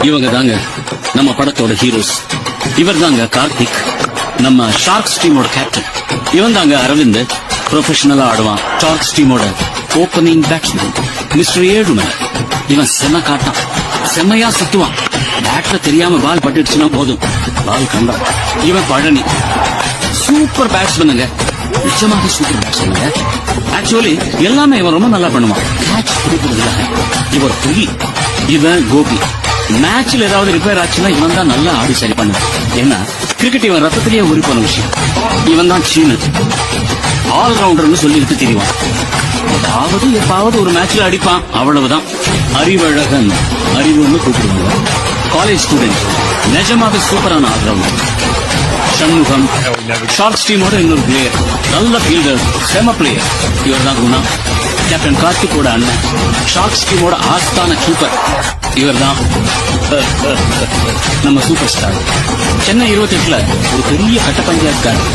இவங்க தாங்க நம்ம படத்தோட ஹீரோஸ். இவர் தாங்க கார்த்திக், நம்ம ஷார்க்ஸ் டீமோட கேப்டன். இவன் தாங்க அரவிந்த், ப்ரொஃபஷனலா ஆடுவான் ஷார்க்ஸ் டீமோட ஓப்பனிங் பேட்ஸ்மேன். மிஸ்டர் ஏழுமலை, இவன் செம்ம காட்டான், செம்மையா சுத்துவான். பேட்ல தெரியாம பால் பட்டுடுச்சுன்னா போதும், பால் கண்டா. இவன் பழனி, சூப்பர் பேட்ஸ்மேனுங்க, நிஜமாக சூப்பர் பேட்ஸ்மேனுங்க. ஆக்சுவலி எல்லாமே இவன் ரொம்ப நல்லா பண்ணுவான். கேட்ச் பிடிக்கிறதுல இவர் புலி. இவன் கோபி, மேட்ச்ல ஏதாவது ரிப்பேர் ஆச்சுன்னா இவன் தான் நல்லா ஆடி சரி பண்ணுவான். ஏன்னா கிரிக்கெட் இவன் ரத்தத்திலேயே உரிப்பான விஷயம். இவன் தான் சீனு, ஆல்ரவுண்டர்னு சொல்லிட்டு தெரியும். எப்பாவது ஒரு மேட்ச்ல அடிப்பான், அவ்வளவுதான். அறிவழகன், அறிவுன்னு கூப்பிடுவாங்க. காலேஜ் ஸ்டூடெண்ட், நிஜமாக சூப்பரான ஆல்ரவுண்டர். சண்முகம், ஷார்க்ஸ் டீமோட இன்னொரு பிளேயர், நல்ல ஃபீல்டர், செம பிளேயர். இவர் தான் குணா, கேப்டன் கார்த்திகோட அண்ணன், ஷார்க்ஸ் டீமோட ஆஸ்தான கீப்பர். இவர் தான் நம்ம சூப்பர் ஸ்டார். சென்னை 28ல ஒரு பெரிய கட்ட பஞ்சாயத்துக்காரர்.